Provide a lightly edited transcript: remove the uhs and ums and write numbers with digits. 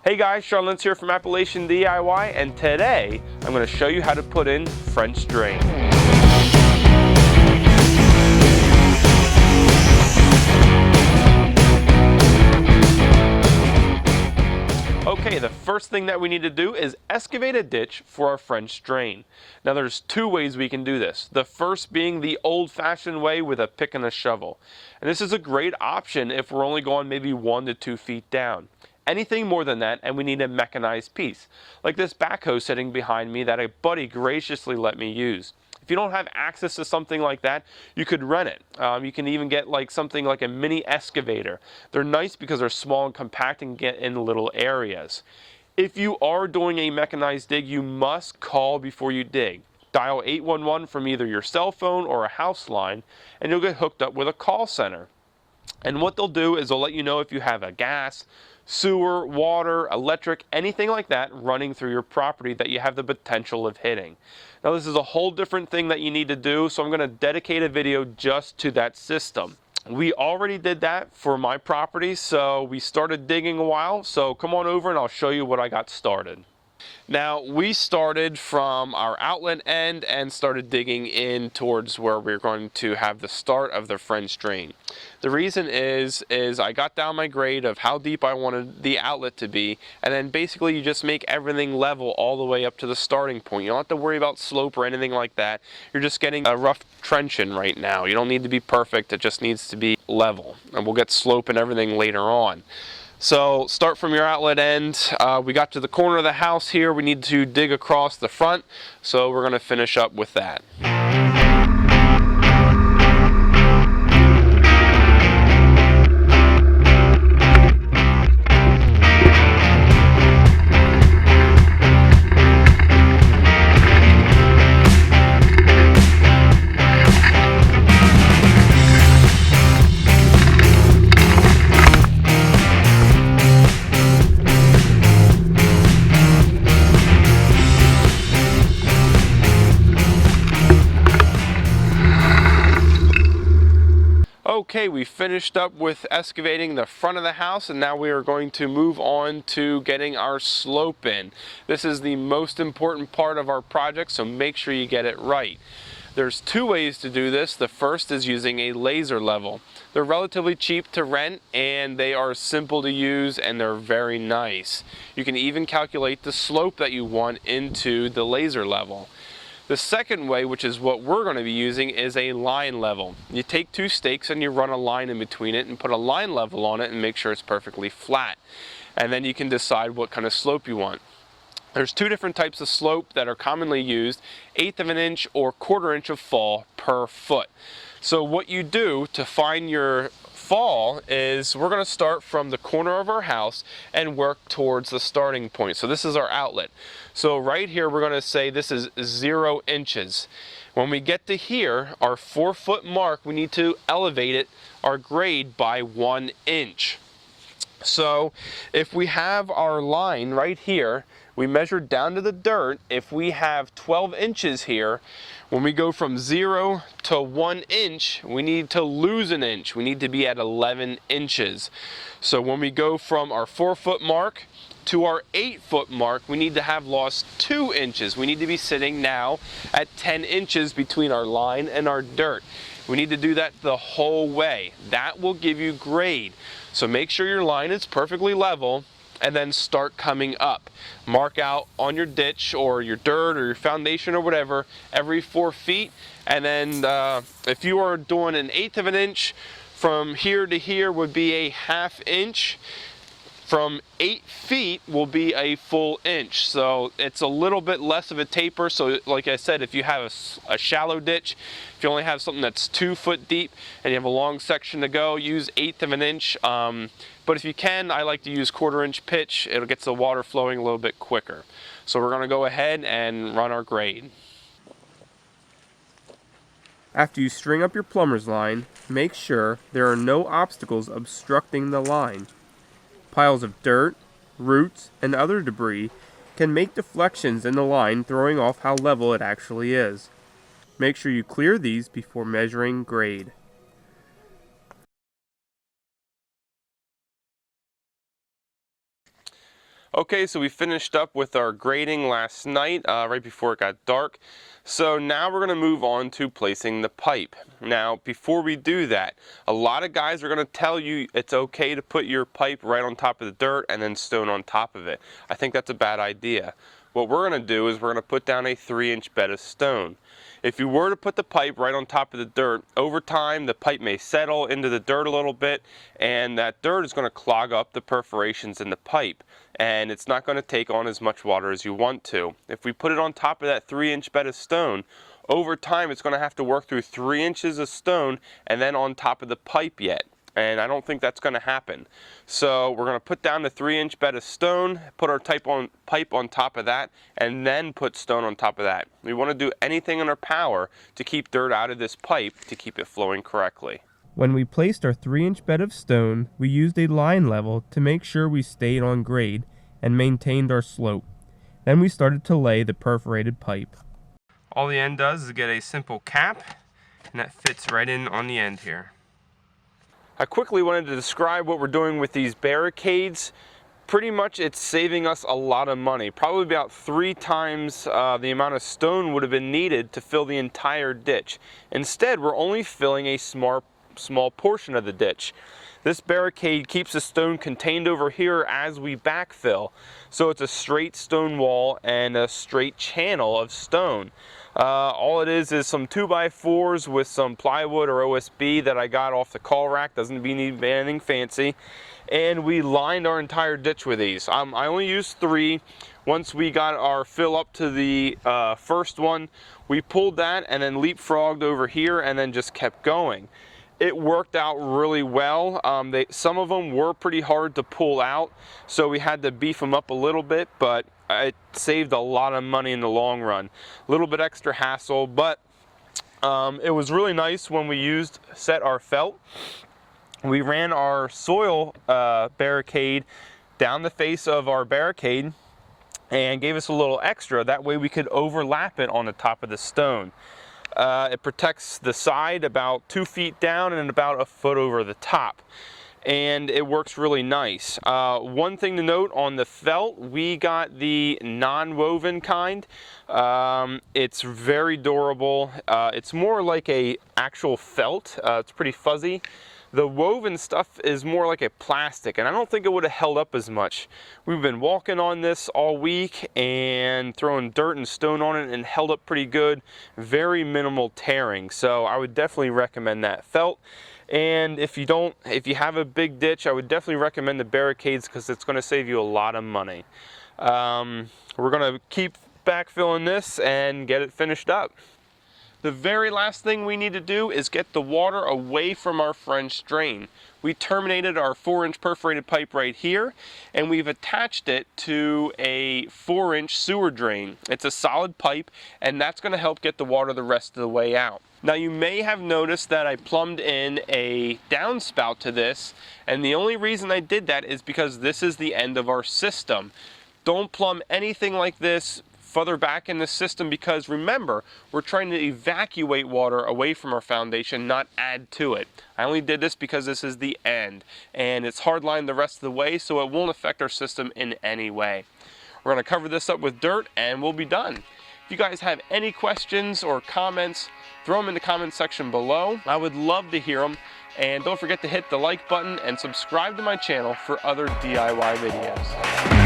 Hey guys, Sean Lentz here from Appalachian DIY, and today I'm going to show you how to put in French drain. Okay, the first thing that we need to do is excavate a ditch for our French drain. Now there's two ways we can do this. The first being the old-fashioned way with a pick and a shovel. And this is a great option if we're only going maybe 1 to 2 feet down. Anything more than that, and we need a mechanized piece, like this backhoe sitting behind me that a buddy graciously let me use. If you don't have access to something like that, you could rent it. You can even get like something like a mini excavator. They're nice because they're small and compact and get in little areas. If you are doing a mechanized dig, you must call before you dig. Dial 811 from either your cell phone or a house line, and you'll get hooked up with a call center. And what they'll do is they'll let you know if you have a gas, sewer, water, electric, anything like that running through your property that you have the potential of hitting. Now this is a whole different thing that you need to do, so I'm going to dedicate a video just to that system. We already did that for my property, so we started digging a while, so come on over and I'll show you what I got started. Now we started from our outlet end and started digging in towards where we're going to have the start of the French drain. The reason is I got down my grade of how deep I wanted the outlet to be, and then basically you just make everything level all the way up to the starting point. You don't have to worry about slope or anything like that. You're just getting a rough trench in right now. You don't need to be perfect, it just needs to be level, and we'll get slope and everything later on. So start from your outlet end. We got to the corner of the house here. We need to dig across the front, so we're going to finish up with that. Okay, we finished up with excavating the front of the house, and now we are going to move on to getting our slope in. This is the most important part of our project, so make sure you get it right. There's two ways to do this. The first is using a laser level. They're relatively cheap to rent, and they are simple to use, and they're very nice. You can even calculate the slope that you want into the laser level. The second way, which is what we're going to be using, is a line level. You take two stakes and you run a line in between it and put a line level on it and make sure it's perfectly flat. And then you can decide what kind of slope you want. There's two different types of slope that are commonly used, 1/8 of an inch or 1/4 inch of fall per foot. So what you do to find your fall is we're going to start from the corner of our house and work towards the starting point. So this is our outlet. So right here we're going to say this is 0 inches. When we get to here, our 4-foot mark, we need to elevate it, our grade, by 1 inch. So if we have our line right here, we measure down to the dirt. If we have 12 inches here, when we go from 0 to 1 inch, we need to lose an inch. We need to be at 11 inches. So when we go from our 4-foot mark to our 8-foot mark, we need to have lost 2 inches. We need to be sitting now at 10 inches between our line and our dirt. We need to do that the whole way. That will give you grade. So make sure your line is perfectly level, and then start coming up. Mark out on your ditch or your dirt or your foundation or whatever every 4 feet, and then if you are doing an 1/8 of an inch, from here to here would be a 1/2 inch. From 8 feet will be a full inch. So it's a little bit less of a taper. So like I said, if you have a shallow ditch, if you only have something that's 2 foot deep and you have a long section to go, use 1/8 of an inch. But if you can, I like to use 1/4 inch pitch. It'll get the water flowing a little bit quicker. So we're going to go ahead and run our grade. After you string up your plumber's line, make sure there are no obstacles obstructing the line. Piles of dirt, roots, and other debris can make deflections in the line, throwing off how level it actually is. Make sure you clear these before measuring grade. Okay, so we finished up with our grading last night, right before it got dark. So now we're going to move on to placing the pipe. Now, before we do that, a lot of guys are going to tell you it's okay to put your pipe right on top of the dirt and then stone on top of it. I think that's a bad idea. What we're going to do is we're going to put down a 3-inch bed of stone. If you were to put the pipe right on top of the dirt, over time the pipe may settle into the dirt a little bit, and that dirt is going to clog up the perforations in the pipe, and it's not going to take on as much water as you want to. If we put it on top of that 3-inch bed of stone, over time it's going to have to work through 3 inches of stone and then on top of the pipe yet. And I don't think that's going to happen. So we're going to put down the 3-inch bed of stone, put our pipe on top of that, and then put stone on top of that. We want to do anything in our power to keep dirt out of this pipe to keep it flowing correctly. When we placed our 3-inch bed of stone, we used a line level to make sure we stayed on grade and maintained our slope. Then we started to lay the perforated pipe. All the end does is get a simple cap, and that fits right in on the end here. I quickly wanted to describe what we're doing with these barricades. Pretty much it's saving us a lot of money. Probably about 3 times the amount of stone would have been needed to fill the entire ditch. Instead, we're only filling a small portion of the ditch. This barricade keeps the stone contained over here as we backfill. So it's a straight stone wall and a straight channel of stone. All it is some 2x4s with some plywood or OSB that I got off the call rack. Doesn't need anything fancy. And we lined our entire ditch with these. I only used 3. Once we got our fill up to the first one, we pulled that and then leapfrogged over here and then just kept going. It worked out really well. Some of them were pretty hard to pull out, so we had to beef them up a little bit, but it saved a lot of money in the long run. A little bit extra hassle, but it was really nice when we set our felt. We ran our soil barricade down the face of our barricade and gave us a little extra. That way we could overlap it on the top of the stone. It protects the side about 2 feet down and about a foot over the top. And it works really nice. One thing to note on the felt, we got the non-woven kind. It's very durable. It's more like a actual felt. It's pretty fuzzy. The woven stuff is more like a plastic, and I don't think it would have held up as much. We've been walking on this all week and throwing dirt and stone on it and held up pretty good. Very minimal tearing, so I would definitely recommend that felt. And if you have a big ditch, I would definitely recommend the barricades because it's going to save you a lot of money. We're going to keep backfilling this and get it finished up. The very last thing we need to do is get the water away from our French drain. We terminated our 4-inch perforated pipe right here, and we've attached it to a 4-inch sewer drain. It's a solid pipe, and that's going to help get the water the rest of the way out. Now you may have noticed that I plumbed in a downspout to this, and the only reason I did that is because this is the end of our system. Don't plumb anything like this further back in the system, because remember, we're trying to evacuate water away from our foundation, not add to it. I only did this because this is the end, and it's hardlined the rest of the way, so it won't affect our system in any way. We're going to cover this up with dirt and we'll be done. If you guys have any questions or comments, throw them in the comment section below. I would love to hear them. And don't forget to hit the like button and subscribe to my channel for other DIY videos.